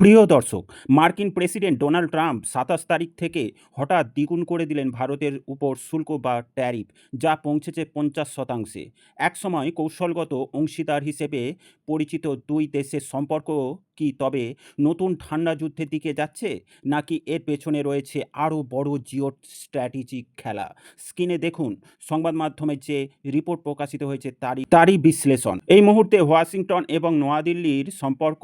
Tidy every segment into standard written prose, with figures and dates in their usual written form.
প্রিয় দর্শক, মার্কিন প্রেসিডেন্ট ডোনাল্ড ট্রাম্প ২৭ তারিখ থেকে হঠাৎ দ্বিগুণ করে দিলেন ভারতের উপর শুল্ক বা ট্যারিফ, যা পৌঁছেছে ৫০%। একসময় কৌশলগত অংশীদার হিসেবে পরিচিত দুই দেশের সম্পর্ক কি তবে নতুন ঠান্ডা যুদ্ধের দিকে যাচ্ছে, নাকি এর পেছনে রয়েছে আরও বড় জিও স্ট্র্যাটেজিক খেলা? স্ক্রিনে দেখুন সংবাদ মাধ্যমের যে রিপোর্ট প্রকাশিত হয়েছে তারই বিশ্লেষণ। এই মুহূর্তে ওয়াশিংটন এবং নয়াদিল্লির সম্পর্ক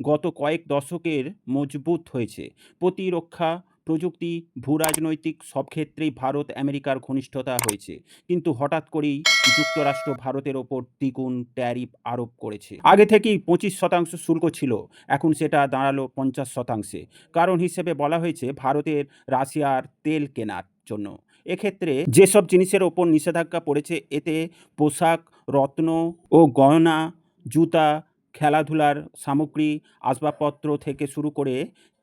গত কয়েক দশকের মজবুত হয়েছে। প্রতিরক্ষা, প্রযুক্তি, ভূরাজনৈতিক সব ক্ষেত্রেই ভারত আমেরিকার ঘনিষ্ঠতা হয়েছে। কিন্তু হঠাৎ করেই যুক্তরাষ্ট্র ভারতের ওপর দ্বিগুণ ট্যারিফ আরোপ করেছে। আগে থেকেই ২৫% শুল্ক ছিল, এখন সেটা দাঁড়ালো ৫০%। কারণ হিসেবে বলা হয়েছে ভারতের রাশিয়ার তেল কেনার জন্য। এক্ষেত্রে যেসব জিনিসের ওপর নিষেধাজ্ঞা পড়েছে, এতে পোশাক, রত্ন ও গয়না, জুতা, খেলাধুলার সামগ্রী, আসবাবপত্র থেকে শুরু করে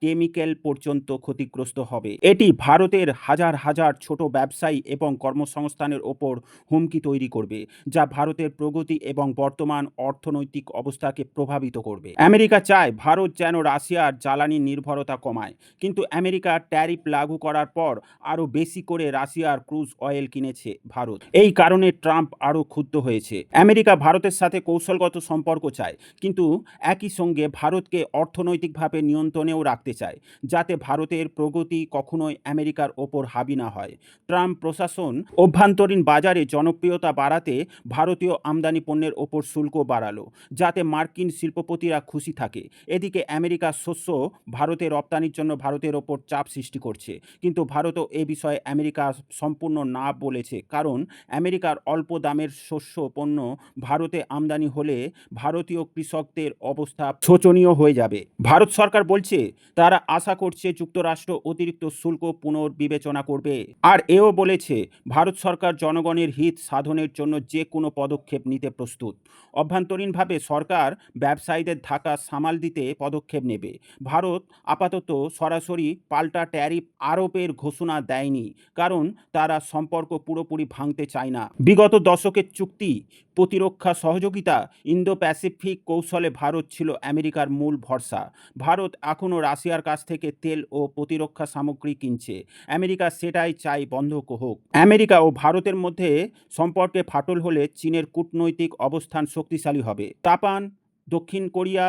কেমিক্যাল পর্যন্ত ক্ষতিগ্রস্ত হবে। এটি ভারতের হাজার হাজার ছোট ব্যবসায়ী এবং কর্মসংস্থানের ওপর হুমকি তৈরি করবে, যা ভারতের প্রগতি এবং বর্তমান অর্থনৈতিক অবস্থাকে প্রভাবিত করবে। আমেরিকা চায় ভারত যেন রাশিয়ার জ্বালানি নির্ভরতা কমায়, কিন্তু আমেরিকা ট্যারিফ লাগু করার পর আরও বেশি করে রাশিয়ার ক্রুজ অয়েল কিনেছে ভারত। এই কারণে ট্রাম্প আরও ক্ষুব্ধ হয়েছে। আমেরিকা ভারতের সাথে কৌশলগত সম্পর্ক চায়, কিন্তু একই সঙ্গে ভারতকে অর্থনৈতিকভাবে নিয়ন্ত্রণেও রাখতে চায়, যাতে ভারতের প্রগতি কখনোই আমেরিকার ওপর হাবি না হয়। ট্রাম্প প্রশাসন অভ্যন্তরীণ বাজারে জনপ্রিয়তা বাড়াতে ভারতীয় আমদানি পণ্যের ওপর শুল্ক বাড়ালো, যাতে মার্কিন শিল্পপতিরা খুশি থাকে। এদিকে আমেরিকার শস্য ভারতে রপ্তানির জন্য ভারতের ওপর চাপ সৃষ্টি করছে, কিন্তু ভারতও এ বিষয়ে আমেরিকা সম্পূর্ণ না বলেছে, কারণ আমেরিকার অল্প দামের শস্য পণ্য ভারতে আমদানি হলে ভারতীয় কৃষকদের অবস্থা শোচনীয় হয়ে যাবে। ভারত সরকার বলছে তারা আশা করছে যুক্তরাষ্ট্র অতিরিক্ত শুল্ক পুনর্বিবেচনা করবে, আর এও বলেছে ভারত সরকার জনগণের হিত সাধনের জন্য যে কোনো পদক্ষেপ নিতে প্রস্তুত। অভ্যন্তরীণভাবে সরকার ব্যবসায়ীদের ধাক্কা সামাল দিতে পদক্ষেপ নেবে। ভারত আপাতত সরাসরি পাল্টা ট্যারিফ আরোপের ঘোষণা দেয়নি, কারণ তারা সম্পর্ক পুরোপুরি ভাঙতে চায় না। বিগত দশকের চুক্তি, প্রতিরক্ষা সহযোগিতা, ইন্দো প্যাসিফিক কৌশলে ভারত ছিল আমেরিকার মূল ভরসা। ভারত এখনও রাশিয়ার কাছ থেকে তেল ও প্রতিরক্ষা সামগ্রী কিনছে। আমেরিকা সেটাই চাই বন্ধ হোক। আমেরিকা ও ভারতের মধ্যে সম্পর্কে ফাটল হলে চীনের কূটনৈতিক অবস্থান শক্তিশালী হবে। জাপান, দক্ষিণ কোরিয়া,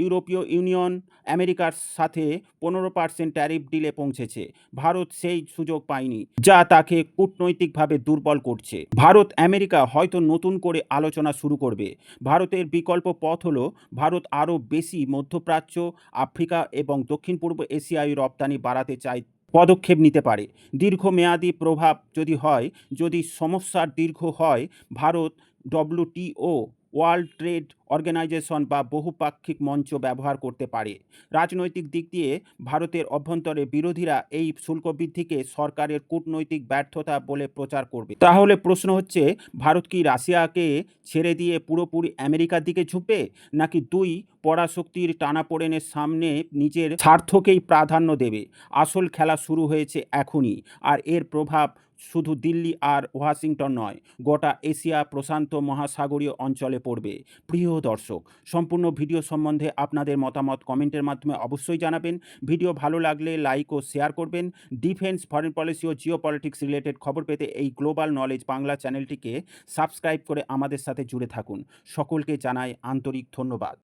ইউরোপীয় ইউনিয়ন আমেরিকার সাথে 15% ট্যারিফ ডিলে পৌঁছেছে। ভারত সেই সুযোগ পায়নি, যা তাকে কূটনৈতিকভাবে দুর্বল করছে। ভারত আমেরিকা হয়তো নতুন করে আলোচনা শুরু করবে। ভারতের বিকল্প পথ হলো ভারত আরও বেশি মধ্যপ্রাচ্য, আফ্রিকা এবং দক্ষিণ পূর্ব এশিয়ায় রপ্তানি বাড়াতে চায়, পদক্ষেপ নিতে পারে। দীর্ঘমেয়াদী প্রভাব যদি সমস্যার দীর্ঘ হয়, Bharat WTO, world trade organisation বা বহুপাক্ষিক মঞ্চ ব্যবহার করতে পারে। রাজনৈতিক দিক দিয়ে ভারতের অভ্যন্তরে বিরোধীরা এই শুল্ক বৃদ্ধিকে সরকারের কূটনৈতিক ব্যর্থতা বলে প্রচার করবে। তাহলে প্রশ্ন হচ্ছে, ভারত কি রাশিয়াকে ছেড়ে দিয়ে পুরোপুরি আমেরিকার দিকে ঝুঁকবে, নাকি দুই পরাশক্তির টানাপোড়েনের সামনে নিজের স্বার্থকেই প্রাধান্য দেবে? আসল খেলা শুরু হয়েছে এখনই, আর এর প্রভাব শুধু দিল্লি আর ওয়াশিংটন নয়, গোটা এশিয়া প্রশান্ত মহাসাগরীয় অঞ্চলে পড়বে। প্রিয় দর্শক, সম্পূর্ণ ভিডিও সম্বন্ধে আপনাদের মতামত কমেন্টের মাধ্যমে অবশ্যই জানাবেন। ভিডিও ভালো লাগলে লাইক ও শেয়ার করবেন। ডিফেন্স, ফরেন পলিসি ও জিও পলিটিক্স রিলেটেড খবর পেতে এই গ্লোবাল নলেজ বাংলা চ্যানেলটিকে সাবস্ক্রাইব করে আমাদের সাথে জুড়ে থাকুন। সকলকে জানাই আন্তরিক ধন্যবাদ।